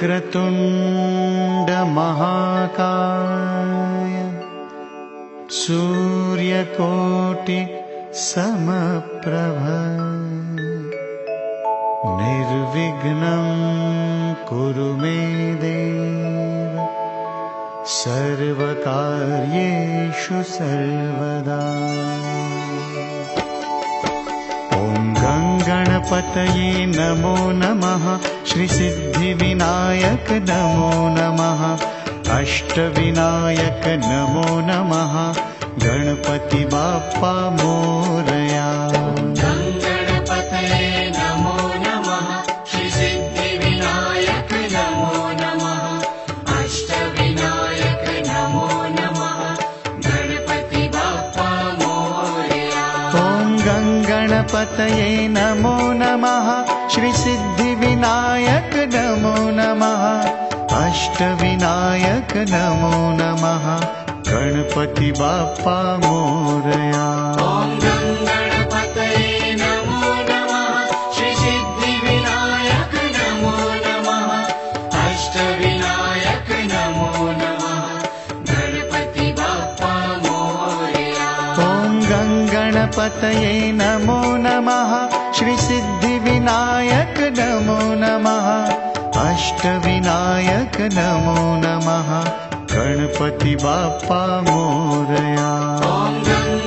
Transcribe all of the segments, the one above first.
वक्रतुण्ड महाकाय सूर्यकोटि समप्रभ निर्विघ्नं कुरु मे देव सर्वकार्येषु सर्वदा। ॐ गणपतये नमो नमः, श्रीसिद्धिविनायक नमो नमः, अष्टविनायक नमो नमः, गणपति बाप्पा मोरया। गणपतये नमो नमः, श्रीसिद्धिविनायक नमो नमः, अष्टविनायक नमो नमः, गणपति बाप्पा मोरया। ॐ गणपतये नमो नमः, श्रीसिद्धिविनायक नमो नमः, अष्टविनायक नमो नमः, गणपति बाप्पा मोरया। ॐ गणपतये नमो नमः, श्रीसिद्धिविनायक नमो नमः, अष्टविनायक नमो नमः, गणपति बाप्पा मोरया। ॐ गणपतये नमो नमः, श्रीसिद्धिविनायक नमो नमः, अष्टविनायक नमो नमः, गणपति बाप्पा मोरया। ॐ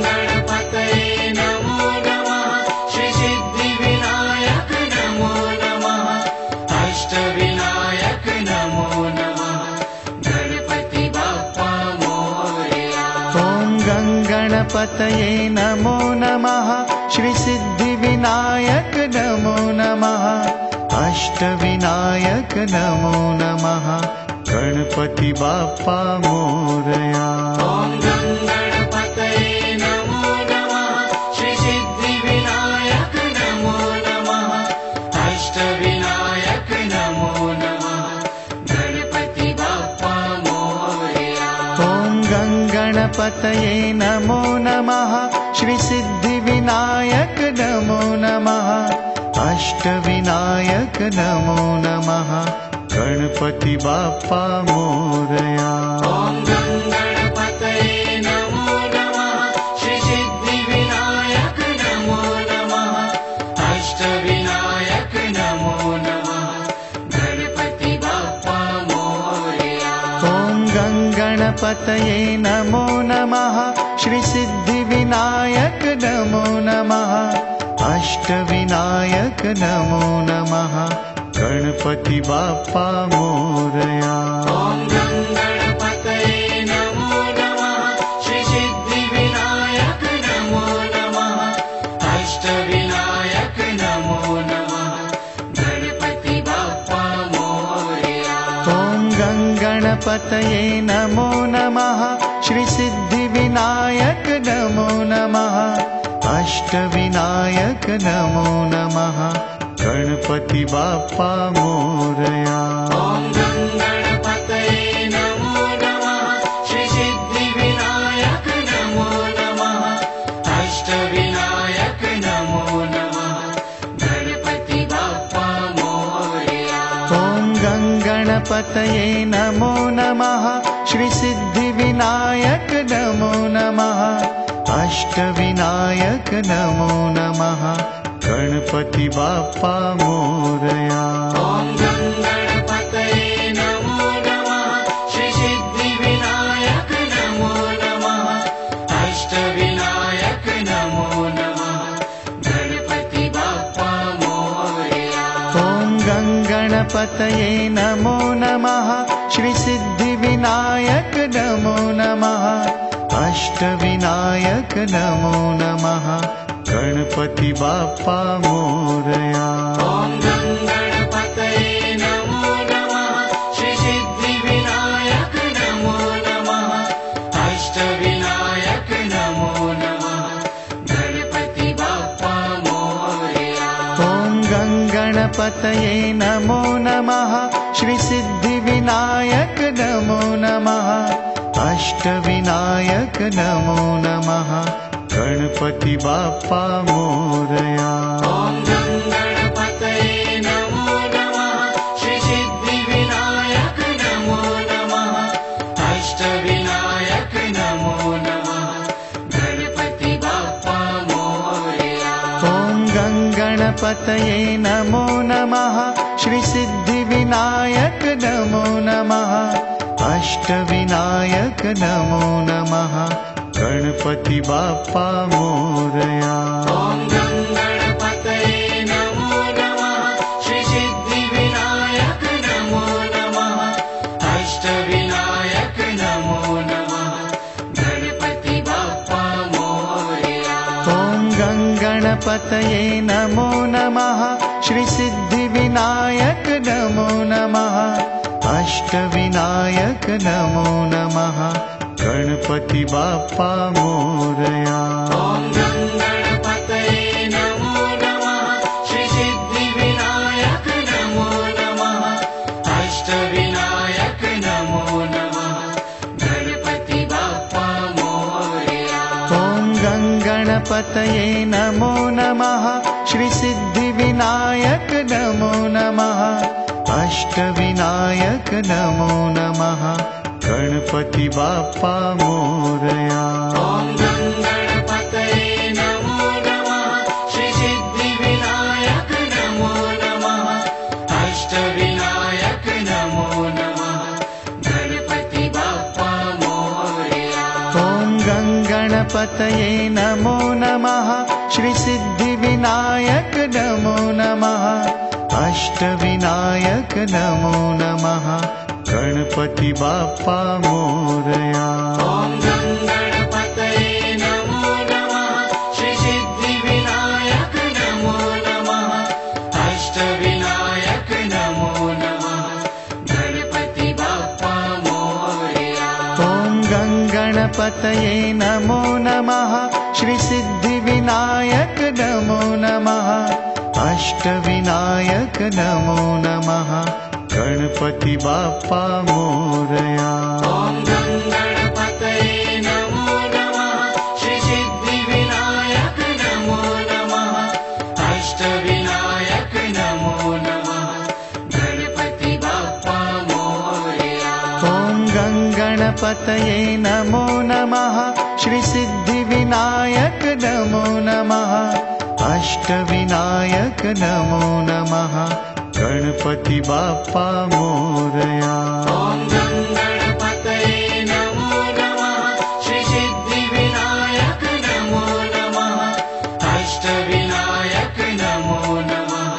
गणपतये नमो नमः, श्रीसिद्धिविनायक नमो नमः, अष्टविनायक नमो नमः, गणपति बाप्पा मोरया। ॐ गणपतये नमो नमः, श्रीसिद्धिविनायक नमो नमः, अष्टविनायक नमो नमः, गणपति बाप्पा मोरया। ॐ गणपतये नमो नमः, श्रीसिद्धिविनायक नमो नमः, अष्टविनायक नमो नमः, गणपति बाप्पा मोरया। ॐ गणपतये नमो नमः, श्रीसिद्धिविनायक नमो नमः, अष्टविनायक नमो नमः, गणपति बाप्पा मोरया। ॐ गणपतये नमो नमः, श्रीसिद्धिविनायक नमो नमः, अष्टविनायक नमो नमः, गणपति बाप्पा मोरया। ॐ गणपतये नमो नमः, श्रीसिद्धिविनायक नमो नमः, अष्टविनायक नमो नमः, गणपति बाप्पा मोरया। ॐ गणपतये नमो नमः, श्रीसिद्धिविनायक नमो नमः, अष्टविनायक नमो नमः, गणपति बाप्पा मोरया। ॐ गणपतये नमो नमः, श्रीसिद्धिविनायक नमो नमः, अष्टविनायक नमो नमः, गणपति बाप्पा मोरया। ॐ गणपतये नमो नमः, श्रीसिद्धिविनायक नमो नमः, अष्टविनायक नमो नमः, गणपति बाप्पा मोरया। ॐ गणपतये नमो नमः, श्रीसिद्धिविनायक नमो नमः, अष्टविनायक नमो नमः, गणपति बाप्पा मोरया। ॐ गणपतये नमो नमः, श्रीसिद्धिविनायक नमो नमः, अष्टविनायक नमो नमः, गणपति बाप्पा मोरया। ॐ गणपतये नमो नमः, श्रीसिद्धिविनायक नमो नमः, अष्टविनायक नमो नमः, गणपति बाप्पा मोरया। ॐ गणपतये नमो नमः, श्रीसिद्धिविनायक नमो नमः, अष्टविनायक नमो नमः, गणपति बाप्पा मोरया। ॐ गणपतये नमो नमः, श्रीसिद्धिविनायक नमो नमः, अष्टविनायक नमो नमः, गणपति बाप्पा मोरया। ॐ गणपतये नमो नमः, श्रीसिद्धिविनायक गणपतये नमो नमः श्रीसिद्धिविनायक नमो नमः अष्टविनायक नमो नमः गणपति बाप्पा मोरया। ॐ गणपतये नमो नमः श्रीसिद्धिविनायक नमो नमः अष्टविनायक नमो नमः गणपति बाप्पा मोरया। ॐ गणपतये नमो नमः श्रीसिद्धिविनायक नमो नमः अष्टविनायक नमो नमः गणपति बाप्पा मोरया। ॐ गणपतये नमो नमः श्रीसिद्धिविनायक नमो नमः अष्टविनायक नमो नमः गणपति बाप्पा मोरया। ॐ गणपतये नमो नमः श्रीसिद्धिविनायक नमो नमः अष्टविनायक नमो नमः गणपति बाप्पा मोरया। ॐ गणपतये नमो नमः श्रीसिद्धिविनायक नमो नमः अष्टविनायक नमो नमः गणपति बाप्पा मोरया। ॐ गणपतये नमो नमः श्रीसिद्धिविनायक नमो नमः अष्टविनायक नमो नमः गणपति बाप्पा मोरया। ॐ गणपतये नमो नमः श्रीसिद्धिविनायक नमो नमः अष्टविनायक नमो नमः गणपति बाप्पा मोरया। ॐ गणपतये नमो नमः श्रीसिद्धिविनायक नमो नमः अष्टविनायक नमो नमः गणपति बाप्पा मोरया। ॐ गणपतये नमो नमः श्रीसिद्धिविनायक नमो नमः अष्टविनायक नमो नमः गणपति बाप्पा मोरया। ॐ गणपतये नमो नमः श्रीसिद्धिविनायक नमो नमः अष्टविनायक नमो नमः गणपति बाप्पा मोरया। ॐ गणपतये नमो नमः श्रीसिद्धिविनायक नमो नमः अष्टविनायक नमो नमः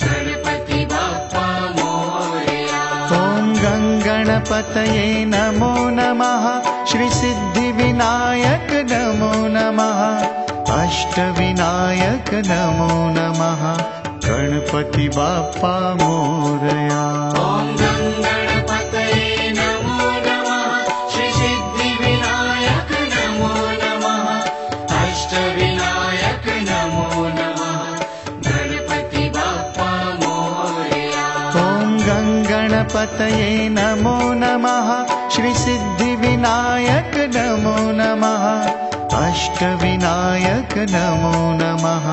गणपति बाप्पा मोरया। ॐ गणपतये नमो नमः श्रीसिद्धिविनायक नमो नमः अष्टविनायक नमो नमः गणपति बाप्पा मोरया। ॐ गणपतये नमो नमः श्रीसिद्धिविनायक नमो नमः अष्टविनायक नमो नमः गणपति बाप्पा मोरया। ॐ गणपतये नमो नमः श्रीसिद्धिविनायक नमो नमः अष्टविनायक नमो नमः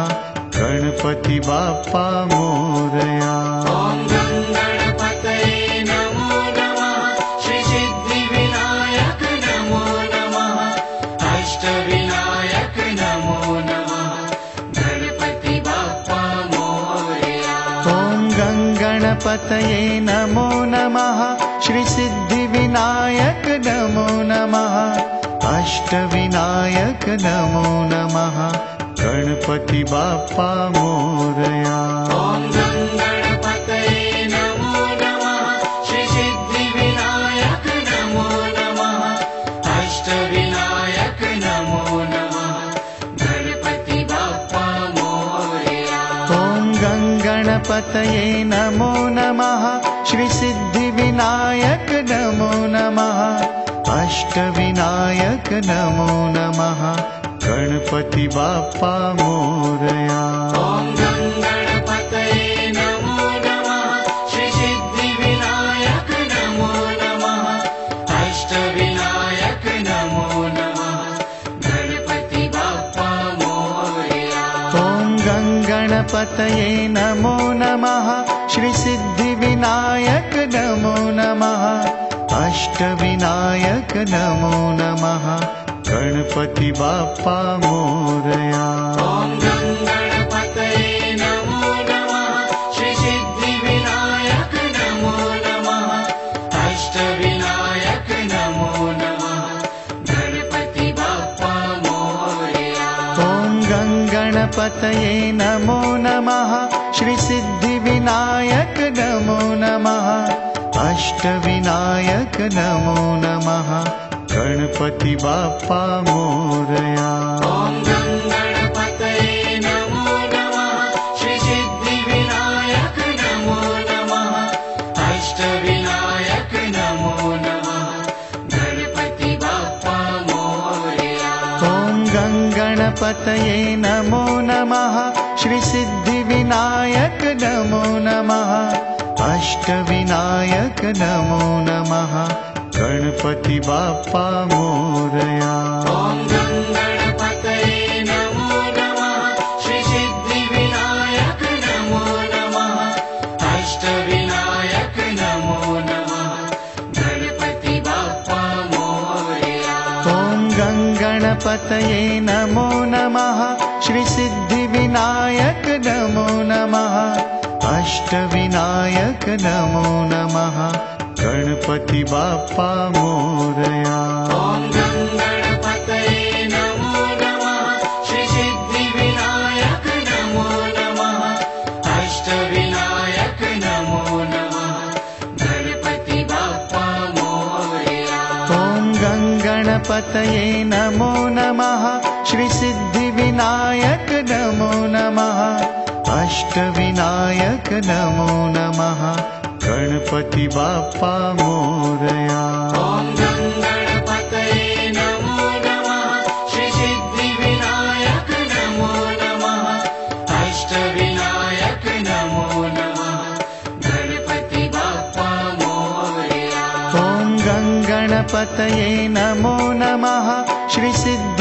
गणपति बाप्पा मोरया। ॐ गणपतये नमो नमः श्रीसिद्धिविनायक नमो नमः अष्टविनायक नमो नमः गणपति बाप्पा मोरया। ॐ गणपतये नमो नमः श्रीसिद्धिविनायक नमो नमः अष्टविनायक नमो नमः गणपति बाप्पा मोरया। ॐ गणपतये नमो नमः श्रीसिद्धिविनायक नमो नमः अष्टविनायक नमो नमः गणपति बाप्पा मोरया। ॐ गणपतये नमो नमः श्रीसिद्धिविनायक नमो नमः अष्टविनायक नमो नमः गणपति बाप्पा मोरया। ॐ गणपतये नमो नमः श्रीसिद्धिविनायक नमो नमः अष्टविनायक नमो नमः गणपति बाप्पा मोरया। ॐ गणपतये नमो नमः श्रीसिद्धिविनायक नमो नमः अष्टविनायक नमो नमः गणपति बाप्पा मोरया। ॐ गणपतये नमो गणपतये नमो नमः श्रीसिद्धिविनायक नमो नमः अष्टविनायक नमो नमः गणपति बाप्पा मोरया। ॐ गणपतये नमो नमः श्रीसिद्धिविनायक नमो नमः अष्टविनायक नमो नमः गणपति बाप्पा मोरया। ॐ गणपतये नमो नमः श्रीसिद्धिविनायक नमो नमः अष्टविनायक नमो नमः गणपति बाप्पा मोरया। ॐ गणपतये नमो नमः श्रीसिद्धिविनायक नमो नमः अष्टविनायक नमो नमः गणपति बाप्पा मोरया। ॐ गणपतये नमो नमः श्रीसिद्धिविनायक नमो नमः अष्टविनायक नमो नमः गणपति बाप्पा मोरया। ॐ गणपतये नमो नमः श्रीसिद्धिविनायक नमो नमः अष्टविनायक नमो नमः गणपति बाप्पा मोरया। ॐ गणपतये नमो नमः श्रीसिद्धिविनायक नमो नमः अष्टविनायक नमो नमः गणपति बाप्पा मोरया। ॐ गणपतये नमो नमः श्रीसिद्धिविनायक नमो नमः अष्टविनायक नमो नमः गणपति बाप्पा मोरया। ॐ गणपतये नमो नमः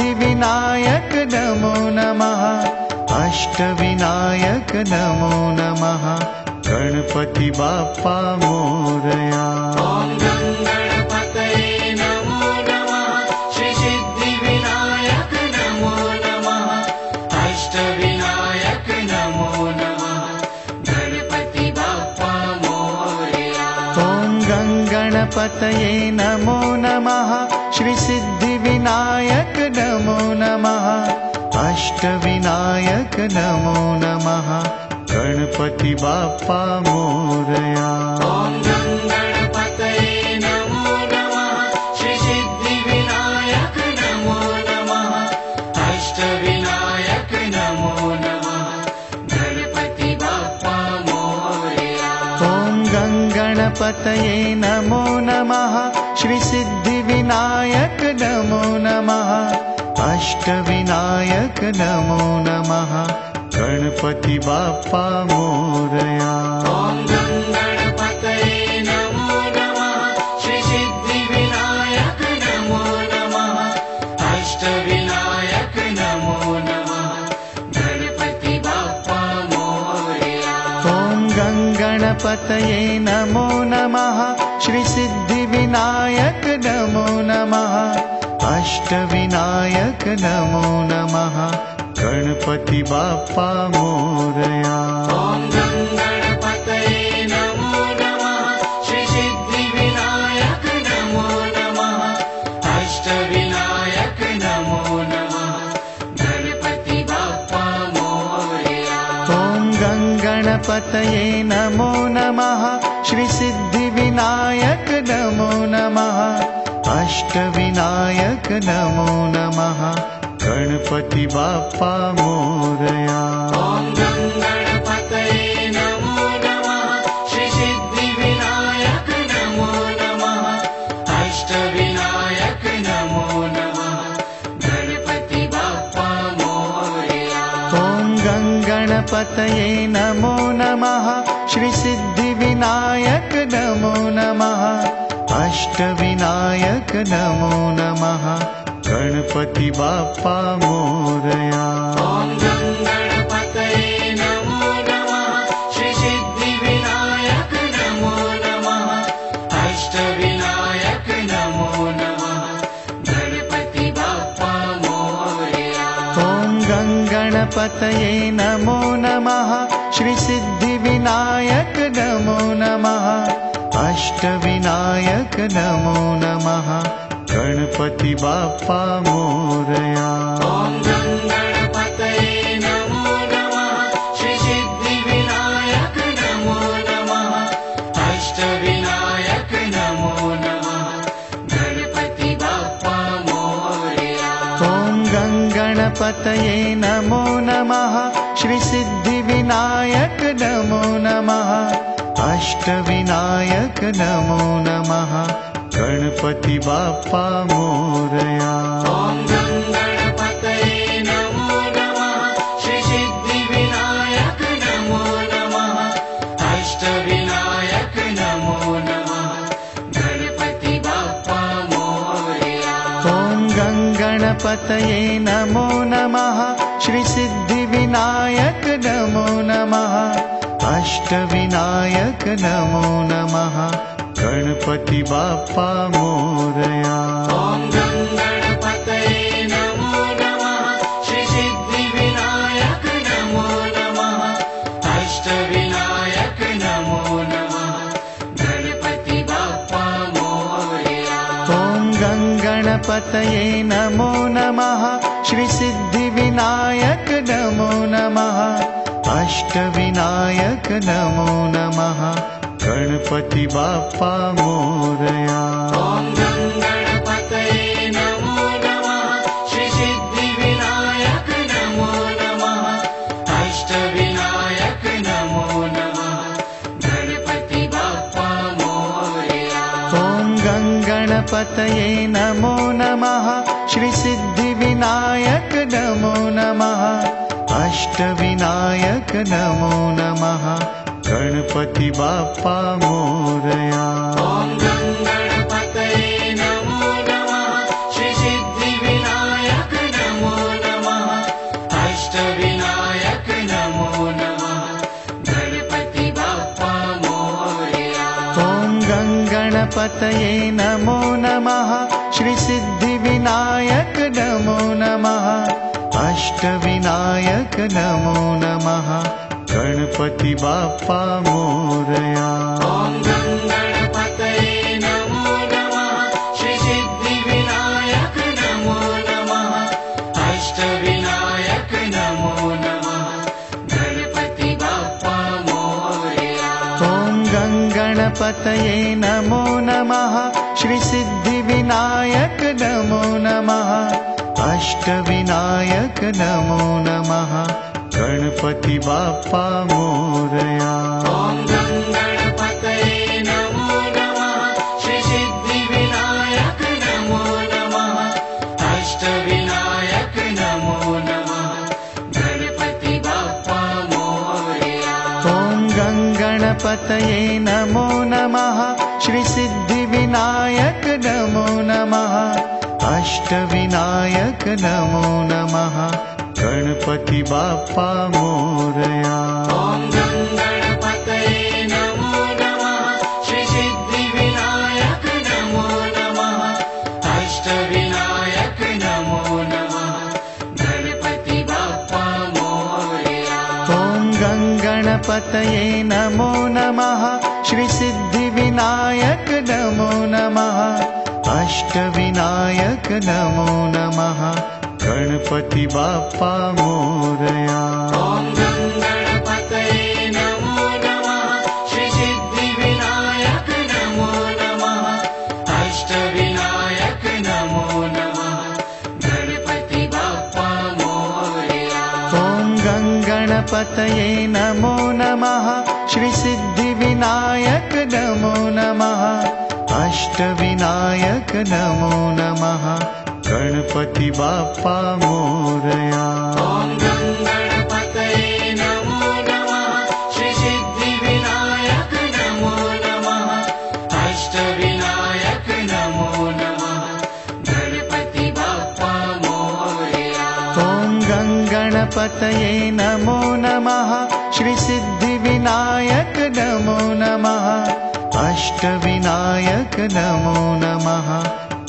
श्रीसिद्धिविनायक नमो नमः अष्टविनायक नमो नमः गणपति बाप्पा मोरया। ॐ गणपतये नमो नमः श्रीसिद्धिविनायक नमो नमः अष्टविनायक नमो नमः गणपति बाप्पा मोरया। ॐ गणपतये नमो नमः श्रीसिद्धिविनायक नमो नमः अष्टविनायक नमो नमः गणपति बाप्पा मोरया। ॐ गणपतये नमो नमः श्रीसिद्धिविनायक नमो नमः अष्टविनायक नमो नमः गणपति बाप्पा मोरया। ॐ गणपतये नमो नमः श्रीसिद्धिविनायक नमो नमः अष्टविनायक नमो नमः गणपति बाप्पा मोरया। ॐ गणपतये नमो नमः श्रीसिद्धिविनायक नमो नमः अष्टविनायक नमो नमः गणपति बाप्पा मोरया। ॐ गणपतये नमो नमः श्रीसिद्धिविनायक नमो नमः अष्टविनायक नमो नमः गणपति बाप्पा मोरया। ॐ गणपतये नमो नमः श्रीसिद्धिविनायक नमो नमः अष्टविनायक नमो नमः गणपति बाप्पा मोरया। ॐ गणपतये नमो नमः श्रीसिद्धिविनायक नमो नमः अष्टविनायक नमो नमः गणपति बाप्पा मोरया। ॐ गणपतये नमो नमः श्रीसिद्धिविनायक नमो नमः अष्टविनायक नमो नमः गणपति बाप्पा मोरया। ॐ गणपतये नमो नमः श्रीसिद्धिविनायक नमो नमः अष्टविनायक नमो नमः गणपति बाप्पा मोरया। ॐ गणपतये नमो नमः श्रीसिद्धिविनायक नमो नमः अष्टविनायक नमो नमः गणपति बाप्पा मोरया। ॐ गणपतये नमो नमः श्रीसिद्धिविनायक नमो नमः अष्टविनायक नमो नमः गणपति बाप्पा मोरया। ॐ गणपतये नमो श्री सिद्धिविनायक नमो नमः अष्टविनायक नमो नमः गणपति बाप्पा मोरया। ॐ गणपतये नमो नमः श्री सिद्धिविनायक नमो नमः अष्टविनायक नमो नमः गणपति बाप्पा मोरया। ॐ गणपतये नमो नमः श्री सिद्धिविनायक नमो नमः अष्टविनायक नमो नमः गणपति बाप्पा मोरया। ॐ गणपतये नमो नमः श्री सिद्धिविनायक नमो नमः अष्टविनायक नमो नमः गणपति बाप्पा मोरया। ॐ गणपतये नमो नमः श्री सिद्धिविनायक नमो नमः अष्टविनायक नमो नमः गणपति बाप्पा मोरया। ॐ गणपतये नमो नमः श्री सिद्धिविनायक नमो नमः अष्टविनायक नमो नमः गणपति बाप्पा मोरया। ॐ गणपतये नमो नमः श्री सिद्धिविनायक नमो नमः अष्टविनायक नमो नमः गणपति बाप्पा मोरया। ॐ गणपतये नमो नमः श्री सिद्धिविनायक नमो नमः अष्टविनायक नमो नमः गणपति बाप्पा मोरया। ॐ गणपतये नमो नमः श्री सिद्धिविनायक नमो नमः अष्टविनायक नमो नमः गणपति बाप्पा मोरया। ॐ गणपतये नमो नमः श्री सिद्धिविनायक नमो नमः अष्टविनायक नमो नमः गणपति बाप्पा मोरया। ॐ गणपतये नमो नमः श्री सिद्धिविनायक नमो नमः अष्टविनायक नमो नमः गणपति बाप्पा मोरया। ॐ गणपतये नमो नमः श्री सिद्धिविनायक नमो नमः अष्टविनायक नमो नमः गणपति बाप्पा मोरया। ॐ गणपतये नमो नमः श्री सिद्धिविनायक नमो नमः अष्टविनायक नमो नमः गणपति बाप्पा मोरया। ॐ गणपतये नमो नमः श्री सिद्धिविनायक नमो नमः अष्टविनायक नमो नमः गणपति बाप्पा मोरया। ॐ गणपतये नमो नमः श्री सिद्धिविनायक नमो नमः अष्टविनायक नमो नमः गणपति बाप्पा मोरया। ॐ गणपतये नमो नमः श्री सिद्धिविनायक नमो नमः अष्टविनायक नमो नमः गणपति बाप्पा मोरया। ॐ गणपतये नमो नमः श्री सिद्धिविनायक नमो नमः अष्टविनायक नमो नमः गणपति बाप्पा मोरया। ॐ गणपतये नमो नमः श्री सिद्धिविनायक नमो नमः अष्टविनायक नमो नमः गणपति बाप्पा मोरया। ॐ गणपतये नमो नमः श्री सिद्धिविनायक नमो नमः अष्टविनायक नमो नमः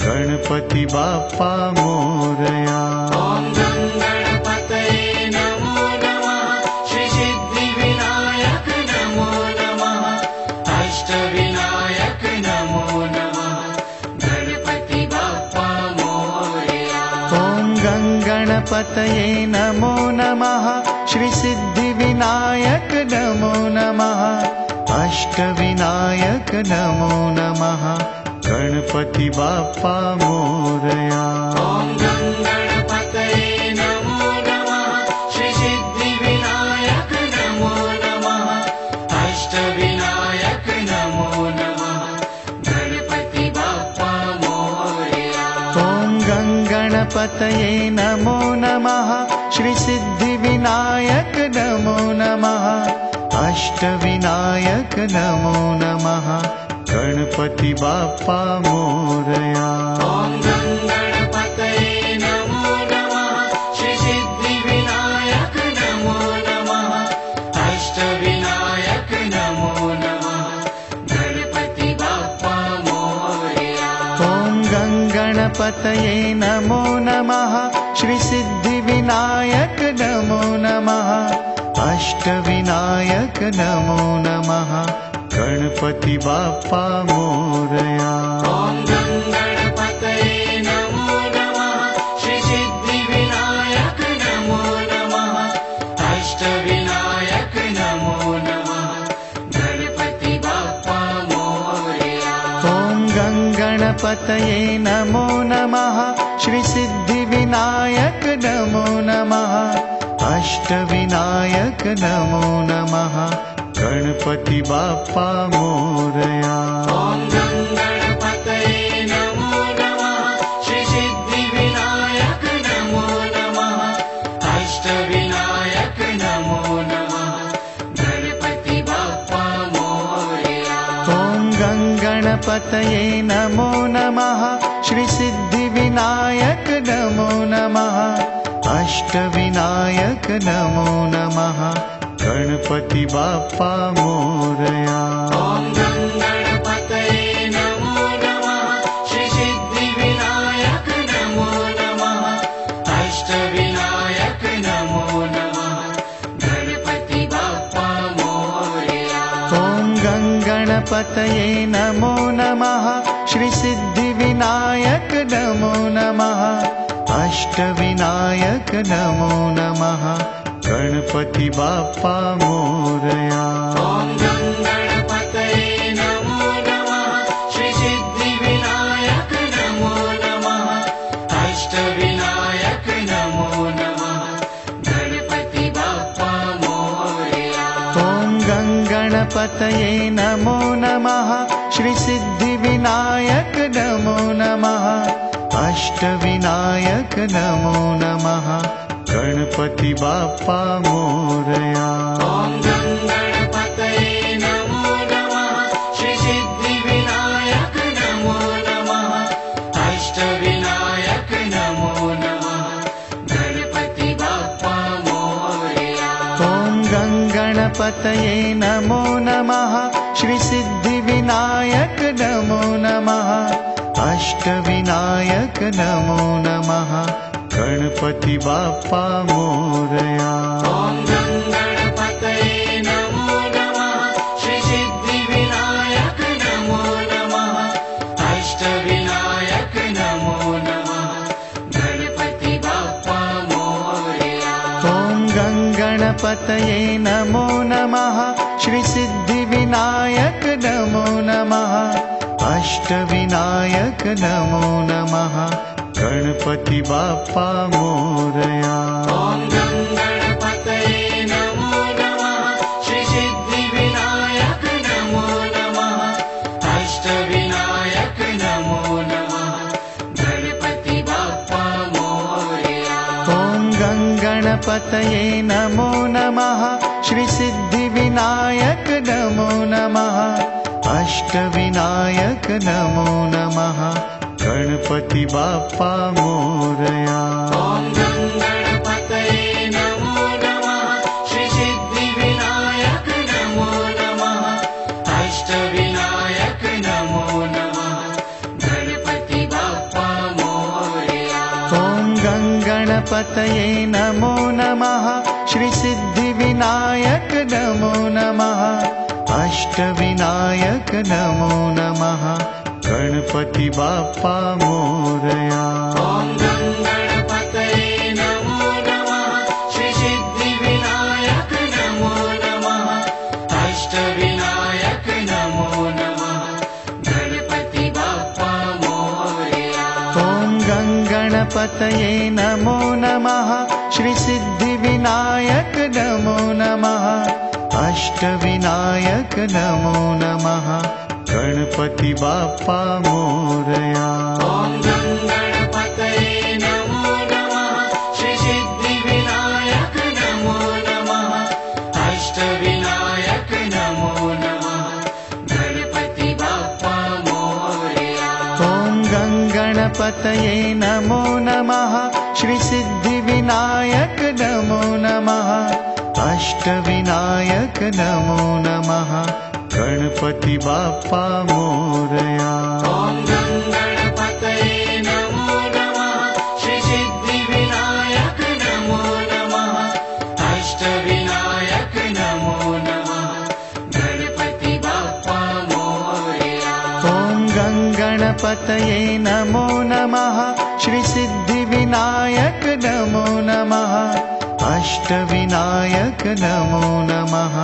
गणपति बाप्पा मोरया। ॐ गणपतये नमो नमः श्री सिद्धिविनायक नमो नमः अष्टविनायक नमो नमः गणपति बाप्पा मोरया। ॐ गणपतये नमो नमः श्री सिद्धिविनायक नमो नमः अष्टविनायक नमो नमः गणपति बाप्पा मोरया। ॐ गणपतये नमो नमः श्री सिद्धिविनायक गङ्गणपतये नमो नमः श्रीसिद्धिविनायक नमो नमः अष्टविनायक नमो नमः गणपति बाप्पा मोरया। ॐ गङ्गणपतये नमो नमः श्रीसिद्धिविनायक नमो नमः अष्टविनायक नमो नमः गणपति बाप्पा मोरया। ॐ गङ्गणपतये नमो नमः श्रीसिद्धिविनायक नमो नमः अष्टविनायक नमो नमः गणपति बाप्पा मोरया। ॐ गङ्गणपतये नमो नमः श्रीसिद्धिविनायक नमो नमः अष्टविनायक नमो नमः गणपति बाप्पा मोरया। ॐ गङ्गणपतये नमो नमः श्रीसिद्धिविनायक नमो नमः अष्टविनायक नमो नमः गणपति बाप्पा मोरया। ॐ गङ्गणपतये नमो नमः श्रीसिद्धिविनायक नमो नमः अष्टविनायक नमो नमः गणपति बाप्पा मोरया। ॐ गङ्गणपतये नमो नमः श्रीसिद्धिविनायक नमो नमः अष्टविनायक नमो नमः गणपति बाप्पा मोरया। ॐ गङ्गणपतये नमो नमः श्रीसिद्धिविनायक नमो नमः अष्टविनायक नमो नमः गणपति बाप्पा मोरया। ॐ गङ्गणपतये नमो नमः श्रीसिद्धिविनायक नमो नमः अष्टविनायक नमो नमः गणपति बाप्पा मोरया। ॐ गङ्गणपतये नमो नमः श्रीसिद्धिविनायक नमो नमः अष्टविनायक नमो नमः गणपति बाप्पा मोरया। ॐ गङ्गणपतये नमो नमः श्रीसिद्धिविनायक नमो नमः अष्टविनायक नमो नमः गणपति बाप्पा मोरया। ॐ गङ्गणपतये नमो नमः श्रीसिद्धिविनायक नमो नमः अष्टविनायक नमो नमः गणपति बाप्पा मोरया। ॐ गङ्गणपतये नमो नमः श्रीसिद्धिविनायक नमो नमः अष्टविनायक नमो नमः गणपति बाप्पा मोरया। ॐ गङ्गणपतये नमो नमः श्रीसिद्धिविनायक नमो नमः अष्टविनायक नमो नमः गणपति बाप्पा मोरया। ॐ गङ्गणपतये नमो नमः श्रीसिद्धिविनायक नमो नमः अष्टविनायक नमो नमः गणपति बाप्पा मोरया। ॐ गङ्गणपतये नमो नमः श्रीसिद्धिविनायक नमो नमः अष्टविनायक नमो नमः गणपति बाप्पा मोरया। ॐ गङ्गणपतये नमो नमः श्रीसिद्धिविनायक नमो नमः अष्टविनायक नमो नमः गणपति बाप्पा मोरया। ॐ गङ्गणपतये नमो नमः श्रीसिद्धिविनायक नमो नमः अष्टविनायक नमो नमः गणपति बाप्पा मोरया। ॐ गङ्गणपतये नमो नमः श्रीसिद्धिविनायक नमो नमः अष्टविनायक नमो नमः गणपति बाप्पा मोरया। ॐ गङ्गणपतये नमो नमः श्रीसिद्धिविनायक नमो नमः अष्टविनायक नमो नमः गणपति बाप्पा मोरया। ॐ गङ्गणपतये नमो नमः श्रीसिद्धिविनायक नमो नमः अष्टविनायक नमो नमः गणपति बाप्पा मोरया। ॐ गङ्गणपतये नमो गङ्गणपतये नमो नमः श्रीसिद्धिविनायक नमो नमः अष्टविनायक नमो नमः गणपति बाप्पा मोरया। ॐ गङ्गणपतये नमो नमः श्रीसिद्धिविनायक नमो नमः अष्टविनायक नमो नमः गणपति बाप्पा मोरया। ॐ गङ्गणपतये नमो नमः श्रीसिद्धिविनायक नमो नमः अष्टविनायक नमो नमः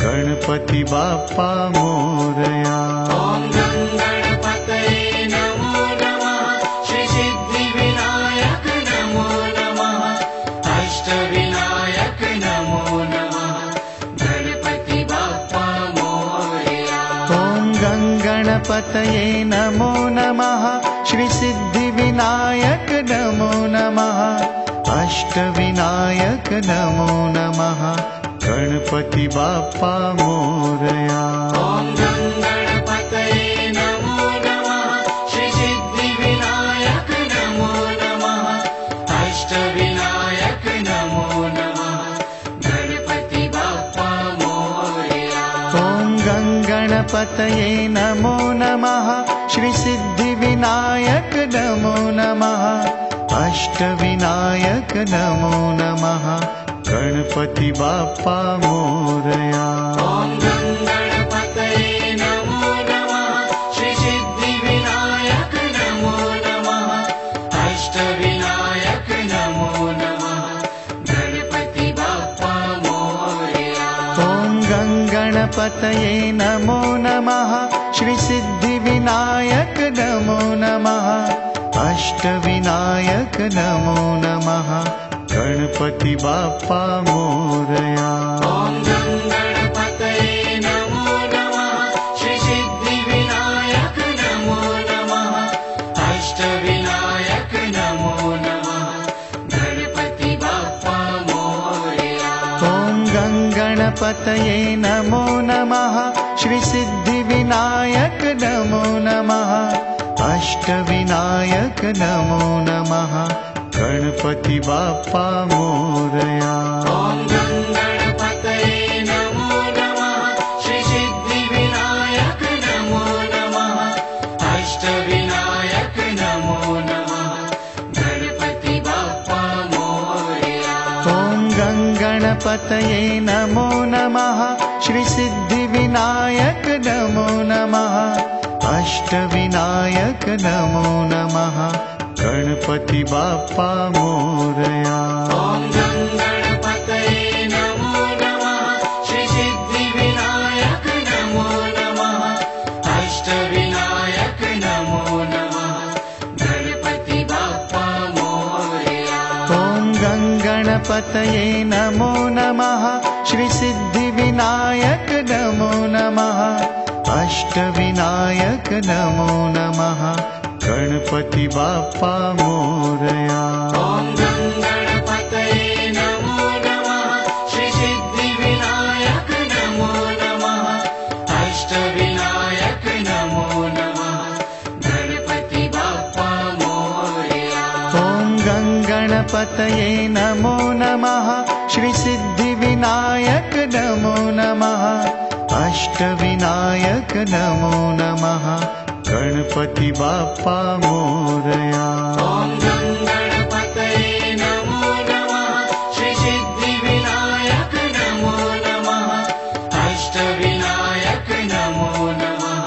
गणपति बाप्पा मोरया। ॐ गङ्गणपतये नमो नमः श्रीसिद्धिविनायक नमो नमः अष्टविनायक नमो नमः गणपति बाप्पा मोरया। ॐ गङ्गणपतये नमो नमः श्रीसिद्धिविनायक नमो नमः अष्टविनायक नमो नमः गणपति बाप्पा मोरया। ॐ गङ्गणपतये नमो नमः श्रीसिद्धिविनायक नमो नमः अष्टविनायक नमो नमः गणपति बाप्पा मोरया। ॐ गङ्गणपतये नमो नमः श्रीसिद्धिविनायक नमो नमः अष्टविनायक नमो नमः गणपति बाप्पा मोरया। ॐ गङ्गणपतये नमो नमः श्रीसिद्धिविनायक नमो नमः अष्टविनायक नमो नमः गणपति बाप्पा मोरया। ॐ गङ्गणपतये नमो नमः श्रीसिद्धिविनायक नमो नमः अष्टविनायक नमो नमः गणपति बाप्पा मोरया। ॐ गङ्गणपतये नमो नमः श्रीसिद्धिविनायक नमो नमः अष्टविनायक नमो नमः गणपति बाप्पा मोरया। ॐ गङ्गणपतये नमो नमः श्रीसिद्धिविनायक नमो नमः अष्टविनायक नमो नमः गणपति बाप्पा मोरया। ॐ गङ्गणपतये नमो नमः श्रीसिद्धिविनायक नमो नमः अष्टविनायक नमो नमः गणपति बाप्पा मोरया। ॐ गङ्गणपतये नमो नमः श्रीसिद्धिविनायक नमो नमः अष्टविनायक नमो नमः गणपति बाप्पा मोरया। ॐ गङ्गणपतये नमो नमः श्रीसिद्धिविनायक नमो नमः अष्टविनायक नमो नमः गणपति बाप्पा मोरया। ॐ गङ्गणपतये नमो नमः श्रीसिद्धिविनायक नमो नमः अष्टविनायक नमो नमः गणपति बाप्पा मोरया। ॐ गङ्गणपतये नमो नमः श्रीसिद्धिविनायक नमो नमः अष्टविनायक नमो नमः गणपति बाप्पा मोरया। ॐ गङ्गणपतये नमो नमः श्रीसिद्धिविनायक नमो नमः अष्टविनायक नमो नमः गणपति बाप्पा मोरया। ॐ गङ्गणपतये नमो नमः श्रीसिद्धिविनायक नमो नमः अष्टविनायक नमो नमः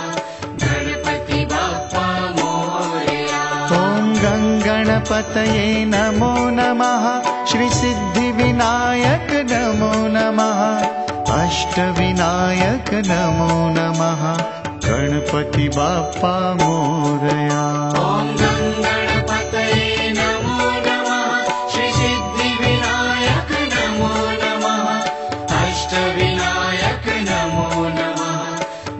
गणपति बाप्पा मोरया। ॐ गङ्गणपतये नमो नमः श्रीसिद्धिविनायक नमो नमः अष्टविनायक नमो नमः गणपति बाप्पा मोरया। ॐ गङ्गणपतये नमो नमः श्रीसिद्धिविनायक नमो नमः अष्टविनायक नमो नमः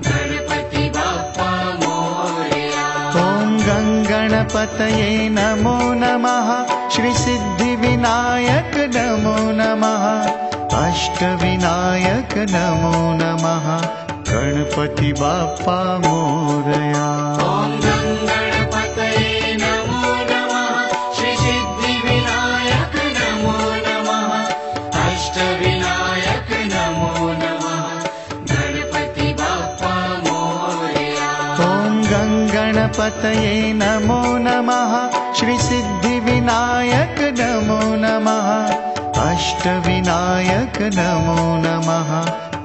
गणपति बाप्पा मोरया। ॐ गङ्गणपतये नमो नमः श्रीसिद्धिविनायक नमो नमः अष्टविनायक नमो नमः गणपति बाप्पा मोरया। ॐ गङ्गणपतये नमो गङ्गणपतये नमो नमः श्रीसिद्धिविनायक नमो नमः अष्टविनायक नमो नमः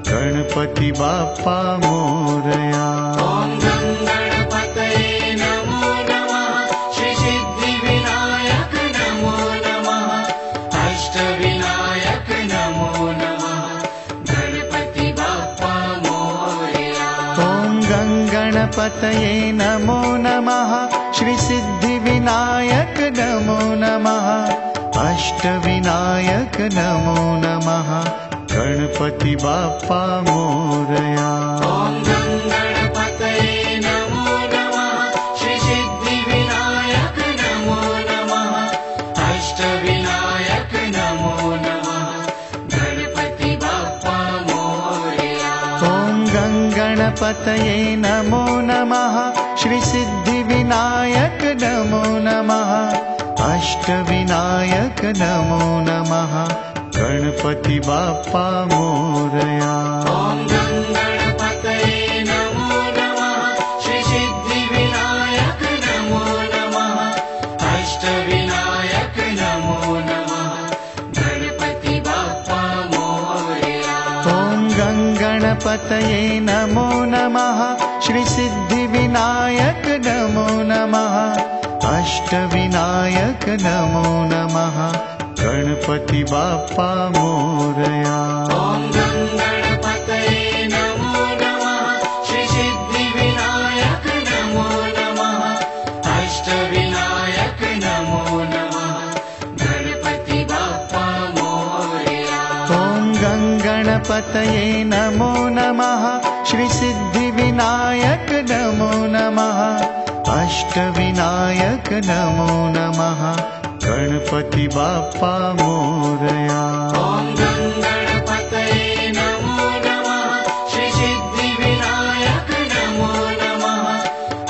गणपति बाप्पा मोरया। ॐ गङ्गणपतये नमो नमः श्रीसिद्धिविनायक नमो नमः अष्टविनायक नमो नमः गणपति बाप्पा मोरया। ॐ गङ्गणपतये नमो नमः श्रीसिद्धिविनायक नमो नमः अष्टविनायक नमो नमः गणपति बाप्पा मोरया। ॐ गङ्गणपतये नमो नमः श्रीसिद्धिविनायक नमो नमः अष्टविनायक नमो नमः गणपति बाप्पा मोरया। ॐ गङ्गणपतये नमो नमः श्रीसिद्धिविनायक नमो नमः अष्टविनायक नमो नमः गणपति बाप्पा मोरया। ॐ गङ्गणपतये नमो नमः श्रीसिद्धिविनायक नमो नमः अष्टविनायक नमो नमः गणपति बाप्पा मोरया। ॐ गङ्गणपतये नमो नमः श्रीसिद्धिविनायक नमो नमः अष्टविनायक नमो नमः गणपति बाप्पा मोरया। ॐ गङ्गणपतये नमो नमः श्रीसिद्धिविनायक नमो नमः अष्टविनायक नमो नमः गणपति बाप्पा मोरया। ॐ गङ्गणपतये नमो नमः श्रीसिद्धिविनायक नमो नमः अष्टविनायक नमो नमः गणपति बाप्पा मोरया। ॐ गङ्गणपतये नमो नमः श्रीसिद्धिविनायक नमो नमः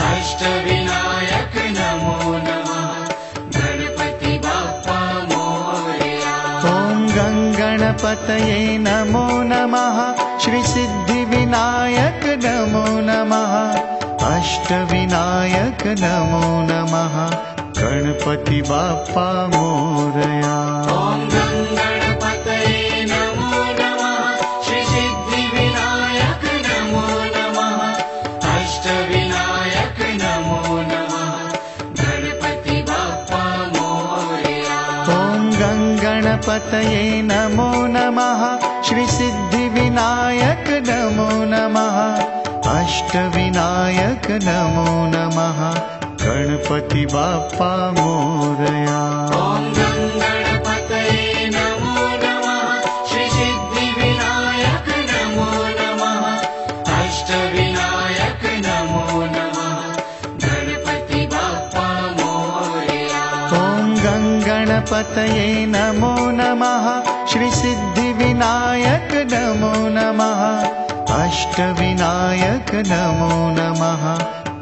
अष्टविनायक नमो नमः गणपति बाप्पा मोरया। ॐ गङ्गणपतये नमो नमः श्रीसिद्धिविनायक नमो नमः अष्टविनायक नमो नमः गणपति बाप्पा मोरया। ॐ गङ्गणपतये नमो नमः श्रीसिद्धिविनायक नमो नमः अष्टविनायक नमो नमः गणपति बाप्पा मोरया। ॐ गङ्गणपतये नमो नमः श्रीसिद्धिविनायक नमो नमः अष्टविनायक नमो नमः गणपति बाप्पा मोरया। ॐ गङ्गणपतये नमो नमः श्रीसिद्धिविनायक नमो नमः अष्टविनायक नमो नमः गणपति बाप्पा मोरया। ॐ गङ्गणपतये नमो नमः श्रीसिद्धिविनायक नमो नमः अष्टविनायक नमो नमः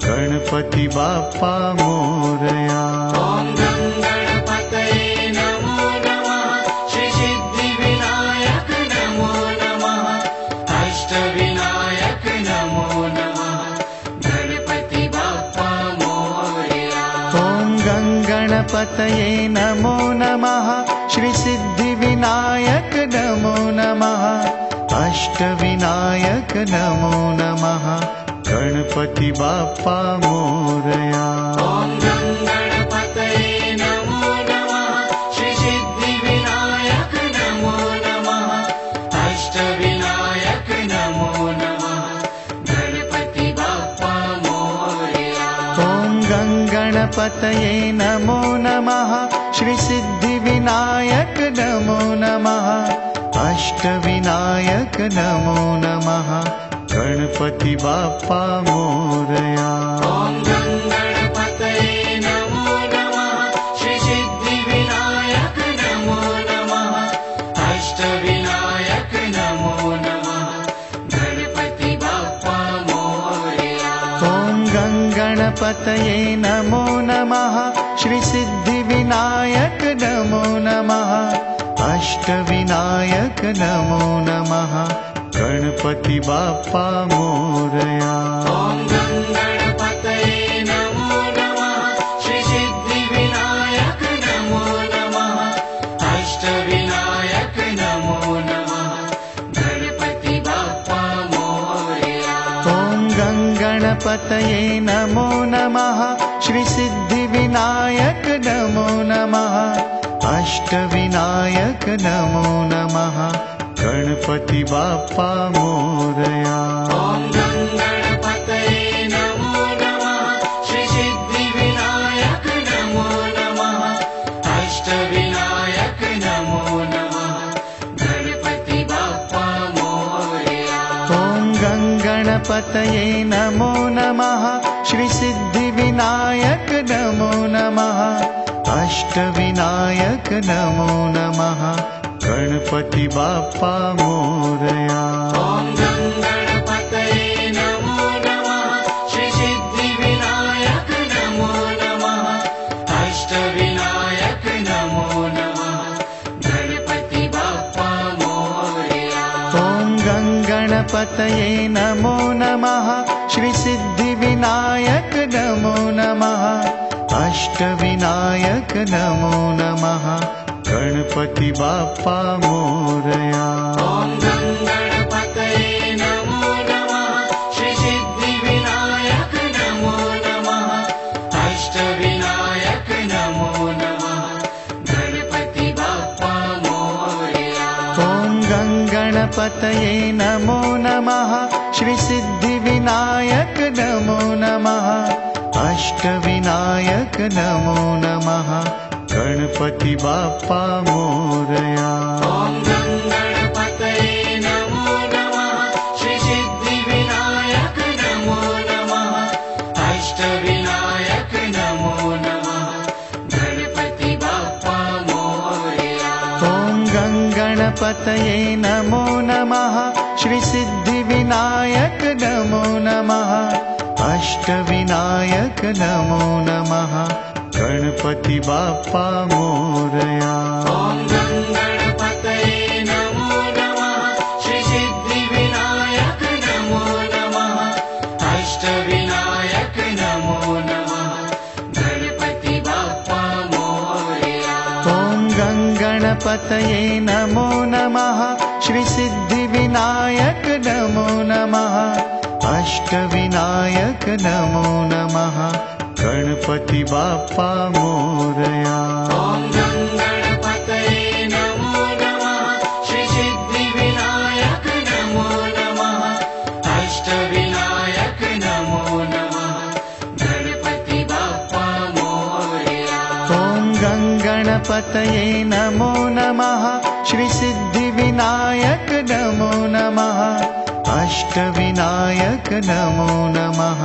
गणपति बाप्पा मोरया। ॐ गङ्गणपतये नमो नमः श्रीसिद्धिविनायक नमो नमः अष्टविनायक नमो नमः गणपति बाप्पा मोरया। ॐ गङ्गणपतये नमो नमः श्रीसिद्धिविनायक नमो नमः अष्टविनायक नमो नमः गणपति बाप्पा मोरया। ॐ गङ्गणपतये नमो नमः श्रीसिद्धिविनायक नमो नमः अष्टविनायक नमो नमः गणपति बाप्पा मोरया। ॐ गङ्गणपतये नमो नमः श्रीसिद्धिविनायक नमो नमः अष्टविनायक नमो नमः गणपति बाप्पा मोरया। ॐ गङ्गणपतये नमो नमः श्रीसिद्धिविनायक नमो नमः अष्टविनायक नमो नमः गणपति बाप्पा मोरया। ॐ गङ्गणपतये नमो नमः श्रीसिद्धिविनायक नमो नमः अष्टविनायक नमो नमः गणपति बाप्पा मोरया। ॐ गङ्गणपतये नमो गणपतये नमो नमः श्रीसिद्धिविनायक नमो नमः अष्टविनायक नमो नमः गणपति बाप्पा मोरया। ॐ गणपतये नमो नमः श्रीसिद्धिविनायक नमो नमः अष्टविनायक नमो नमः गणपति बाप्पा मोरया। ॐ गणपतये नमो नमः श्रीसिद्धिविनायक नमो नमः अष्टविनायक नमो नमः गणपति बाप्पा मोरया। ॐ गणपतये नमो नमः श्रीसिद्धिविनायक नमो नमः अष्टविनायक नमो नमः गणपति बाप्पा मोरया। ॐ गणपतये नमो नमः श्रीसिद्धिविनायक नमो नमः अष्टविनायक नमो नमः गणपति बाप्पा मोरया। ॐ गणपतये नमो नमः श्रीसिद्धिविनायक नमो नमः अष्टविनायक नमो नमः गणपति बाप्पा मोरया। ॐ गणपतये नमो नमः श्रीसिद्धिविनायक नमो नमः अष्टविनायक नमो नमः गणपति बाप्पा मोरया। ॐ गणपतये नमो नमः श्रीसिद्धिविनायक नमो नमः अष्टविनायक नमो नमः गणपति बाप्पा मोरया। ॐ गणपतये नमो नमः श्रीसिद्धिविनायक नमो नमः अष्टविनायक नमो नमः गणपति बाप्पा मोरया। ॐ गणपतये नमो नमः श्रीसिद्धिविनायक नमो नमः अष्टविनायक नमो नमः गणपति बाप्पा मोरया। ॐ गणपतये नमो नमः श्रीसिद्धिविनायक नमो नमः अष्टविनायक नमो नमः गणपति बाप्पा मोरया। ॐ गणपतये नमो नमः श्रीसिद्धिविनायक नमो नमः अष्टविनायक नमो नमः गणपति बाप्पा मोरया। ॐ गणपतये नमो नमः श्रीसिद्धिविनायक नमो नमः अष्टविनायक नमो नमः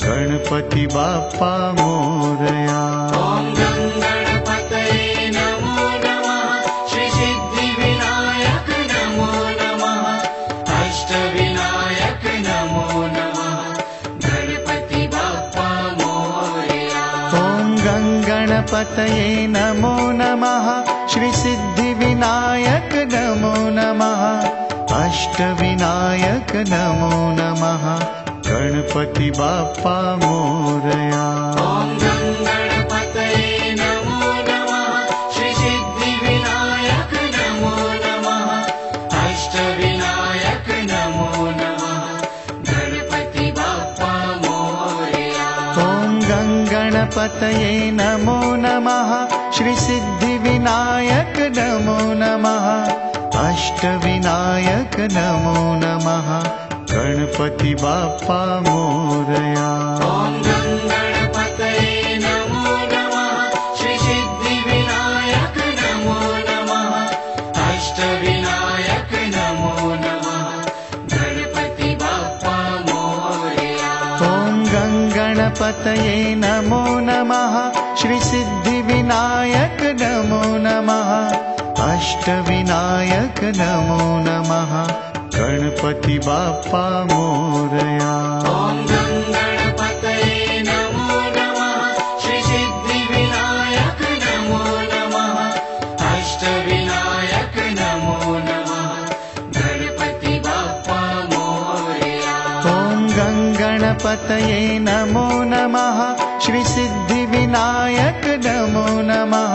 गणपति बाप्पा मोरया। ॐ गणपतये नमो नमः श्रीसिद्धिविनायक नमो नमः अष्टविनायक नमो नमः गणपति बाप्पा मोरया। ॐ गणपतये नमो नमः श्रीसिद्धिविनायक नमो नमः अष्टविनायक नमो नमः गणपति बाप्पा मोरया। ॐ गणपतये नमो नमः श्रीसिद्धिविनायक नमो नमः अष्टविनायक नमो नमः गणपति बाप्पा मोरया। ॐ गणपतये नमो नमः श्रीसिद्धिविनायक नमो नमः अष्टविनायक नमो नमः गणपति बाप्पा मोरया। ॐ गणपतये नमो नमः श्रीसिद्धिविनायक नमो नमः अष्टविनायक नमो नमः गणपति बाप्पा मोरया। ॐ गणपतये नमो नमः श्रीसिद्धिविनायक नमो नमः अष्टविनायक नमो नमः गणपति बाप्पा मोरया। ॐ गणपतये नमो नमः श्रीसिद्धिविनायक नमो नमः अष्टविनायक नमो नमः गणपति बाप्पा मोरया। ॐ गणपतये नमो नमः श्रीसिद्धिविनायक नमो नमः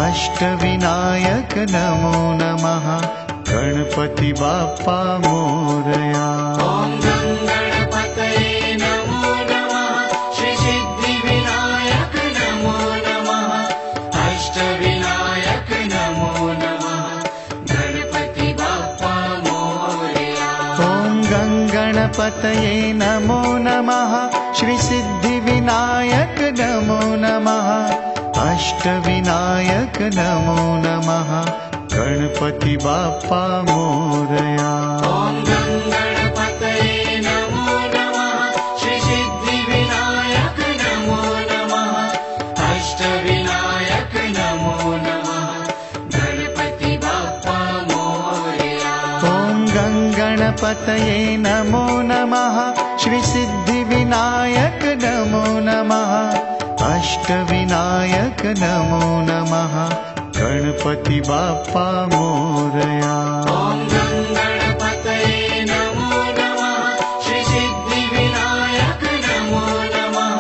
अष्टविनायक नमो नमः गणपति बाप्पा मोरया। ॐ गणपतये नमो गणपतये नमो नमः श्रीसिद्धिविनायक नमो नमः अष्टविनायक नमो नमः गणपति बाप्पा मोरया। ॐ गणपतये नमो नमः श्रीसिद्धिविनायक नमो नमः अष्टविनायक नमो नमः गणपति बाप्पा मोरया। ॐ गणपतये नमो नमः श्रीसिद्धिविनायक नमो नमः अष्टविनायक नमो नमः गणपति बाप्पा मोरया। ॐ गणपतये नमो नमः श्रीसिद्धिविनायक नमो नमः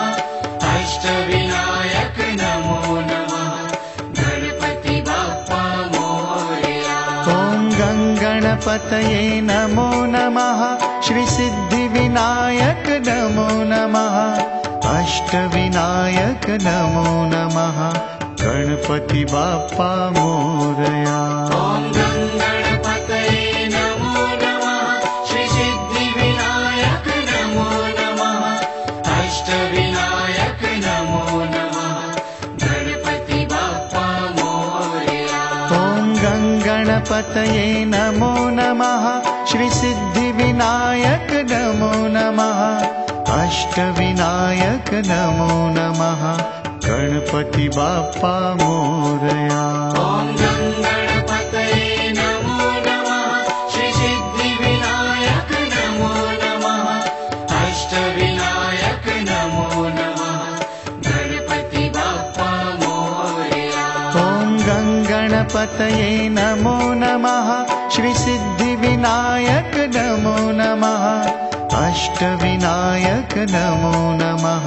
अष्टविनायक नमो नमः गणपति बाप्पा मोरया। ॐ गणपतये नमो नमः श्रीसिद्धिविनायक नमो नमः अष्टविनायक नमो नमः गणपति बाप्पा मोरया। ॐ गणपतये नमो नमः श्रीसिद्धिविनायक नमो नमः अष्टविनायक नमो नमः गणपति बाप्पा मोरया। ॐ गणपतये नमो नमः श्रीसिद्धिविनायक नमो नमः अष्टविनायक नमो नमः गणपति बाप्पा मोरया। ॐ गणपतये नमो नमः श्रीसिद्धिविनायक नमो नमः अष्टविनायक नमो नमः गणपति बाप्पा मोरया। ॐ गणपतये नमो नमः श्रीसिद्धिविनायक नमो नमः अष्टविनायक नमो नमः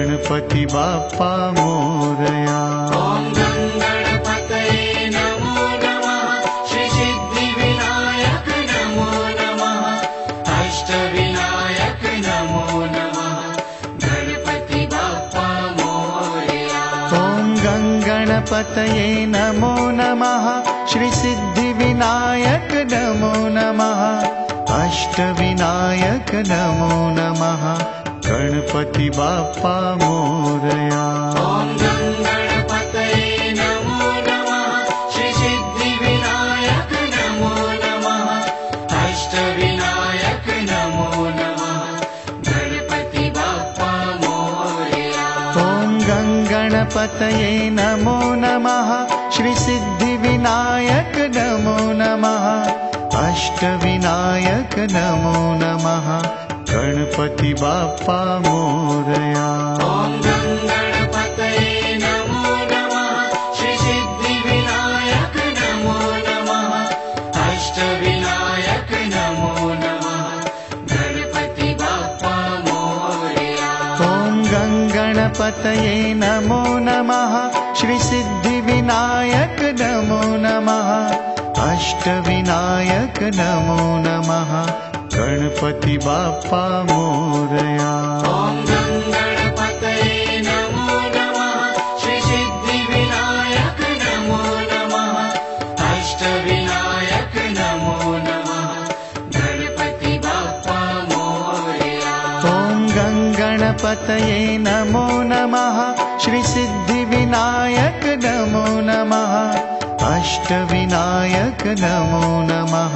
गणपति बाप्पा मोरया। ॐ गणपतये नमो नमः श्रीसिद्धिविनायक नमो नमः अष्टविनायक नमो नमः गणपति बाप्पा मोरया। ॐ गणपतये नमो नमः श्रीसिद्धिविनायक नमो नमः अष्टविनायक नमो नमः गणपति बाप्पा मोरया। ॐ गणपतये नमो नमः श्रीसिद्धिविनायक नमो नमः अष्टविनायक नमो नमः गणपति बाप्पा मोरया। ॐ गणपतये नमो नमः श्रीसिद्धिविनायक नमो नमः अष्टविनायक नमो नमः गणपति बाप्पा मोरया। ॐ गणपतये नमो नमः श्रीसिद्धिविनायक नमो नमः अष्टविनायक नमो नमः गणपति बाप्पा मोरया। ॐ गणपतये नमो नमः श्रीसिद्धिविनायक नमो नमः अष्टविनायक नमो नमः गणपति बाप्पा मोरया। ॐ गणपतये नमो नमः श्रीसिद्धिविनायक नमो नमः अष्टविनायक नमो नमः गणपति बाप्पा मोरया। ॐ गणपतये नमो नमः श्रीसिद्धिविनायक नमो नमः अष्टविनायक नमो नमः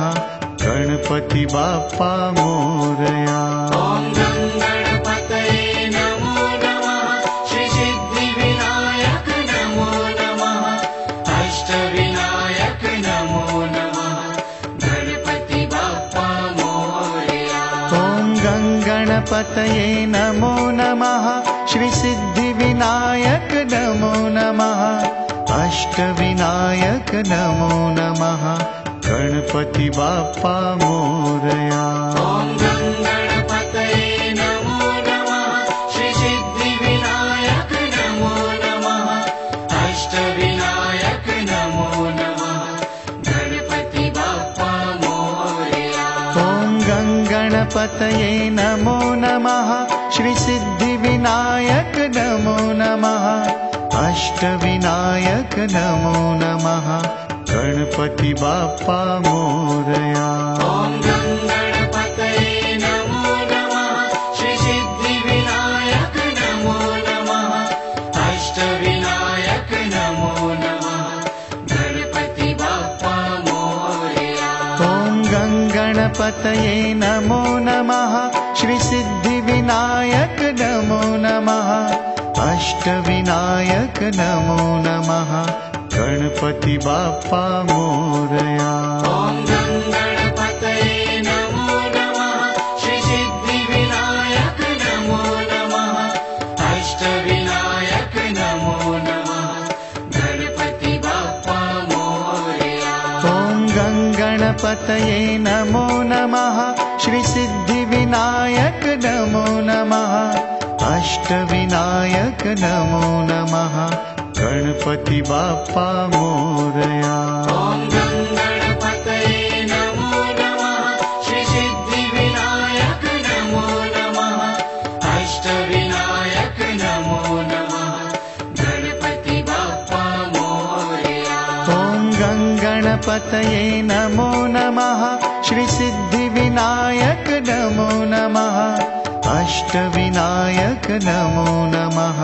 गणपति बाप्पा मोरया। ॐ गणपतये नमो नमः श्रीसिद्धिविनायक नमो नमः अष्टविनायक नमो नमः गणपति बाप्पा मोरया। ॐ गणपतये नमो नमः श्रीसिद्धिविनायक नमो नमः अष्टविनायक नमो नमः गणपति बाप्पा मोरया। ॐ गणपतये नमो नमः श्रीसिद्धिविनायक नमो नमः अष्टविनायक नमो नमः गणपति बाप्पा मोरया। ॐ गणपतये नमो नमः श्रीसिद्धिविनायक नमो नमः अष्टविनायक नमो नमः गणपति बाप्पा मोरया। ॐ गणपतये नमो गणपतये नमो नमः श्रीसिद्धिविनायक नमो नमः अष्टविनायक नमो नमः गणपति बाप्पा मोरया। ॐ गणपतये नमो नमः श्रीसिद्धिविनायक नमो नमः अष्टविनायक नमो नमः गणपति बाप्पा मोरया। ॐ गणपतये नमो नमः श्रीसिद्धिविनायक नमो नमः अष्टविनायक नमो नमः गणपति बाप्पा मोरया। ॐ गणपतये नमो नमः श्रीसिद्धिविनायक नमो नमः अष्टविनायक नमो नमः गणपति बाप्पा मोरया। ॐ गणपतये नमो नमः श्रीसिद्धिविनायक नमो नमः अष्टविनायक नमो नमः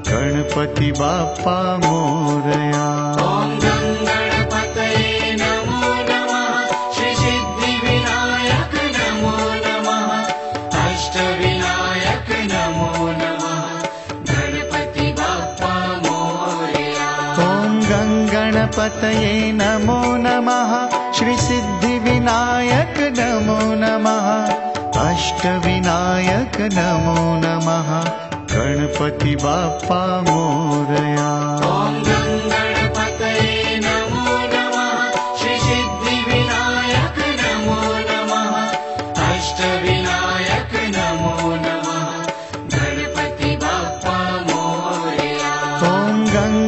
गणपति बाप्पा मोरया। ॐ गणपतये नमो नमः श्रीसिद्धिविनायक नमो नमः अष्टविनायक नमो नमः गणपति बाप्पा मोरया। ॐ गणपतये नमो नमः श्रीसिद्धिविनायक नमो नमः अष्टविनायक नमो नमः गणपति बाप्पा मोरया। ॐ गणपतये नमो नमः श्रीसिद्धिविनायक नमो नमः अष्टविनायक नमो नमः गणपति बाप्पा मोरया। ॐ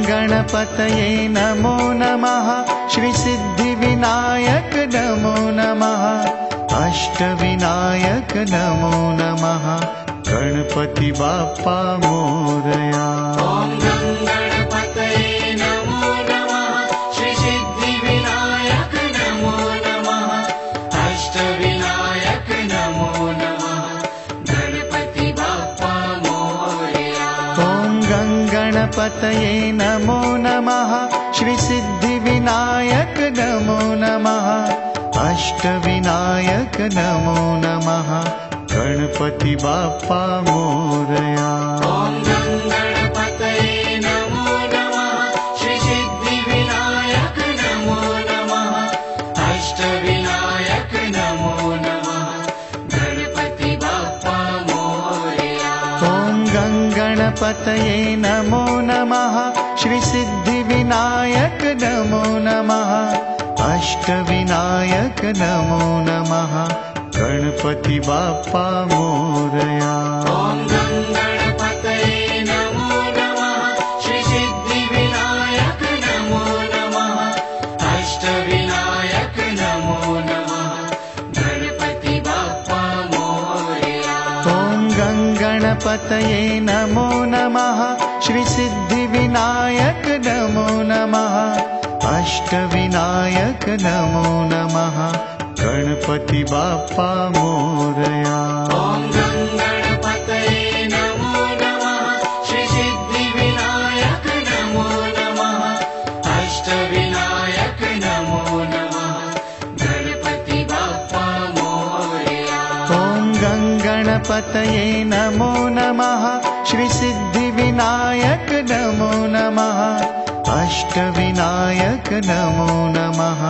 गणपतये नमो नमः श्रीसिद्धिविनायक नमो नमः अष्टविनायक नमो नमः गणपति बाप्पा मोरया। ॐ गणपतये नमो नमः श्रीसिद्धिविनायक नमो नमः अष्टविनायक नमो नमः गणपति बाप्पा मोरया। ॐ गणपतये नमो नमः श्रीसिद्धिविनायक नमो नमः अष्टविनायक नमो नमः गणपति बाप्पा मोरया। ॐ गणपतये नमो नमः श्रीसिद्धिविनायक नमो नमः अष्टविनायक नमो नमः गणपति बाप्पा मोरया। ॐ गणपतये नमो नमः श्रीसिद्धिविनायक नमो नमः अष्टविनायक नमो नमः गणपति बाप्पा मोरया। ॐ गणपतये नमो नमः श्रीसिद्धिविनायक नमो नमः अष्टविनायक नमो नमः गणपति बाप्पा मोरया। ॐ गणपतये नमो नमः श्रीसिद्धिविनायक नमो नमः अष्टविनायक नमो नमः गणपति बाप्पा मोरया। ॐ गणपतये नमो नमः श्रीसिद्धिविनायक नमो नमः अष्टविनायक नमो नमः गणपति बाप्पा मोरया। ॐ गणपतये नमो नमः श्रीसिद्धिविनायक नमो नमः अष्टविनायक नमो नमः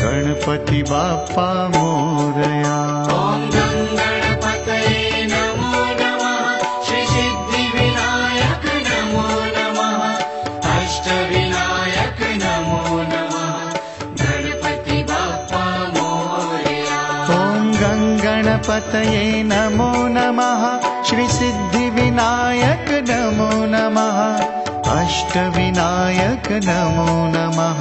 गणपति बाप्पा मोरया। ॐ गणपतये नमो नमः श्रीसिद्धिविनायक नमो नमः अष्टविनायक नमो नमः गणपति बाप्पा मोरया। ॐ गणपतये नमो नमः श्रीसिद्धिविनायक नमो नमः अष्टविनायक नमो नमः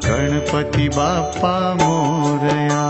गणपति बाप्पा मोरया।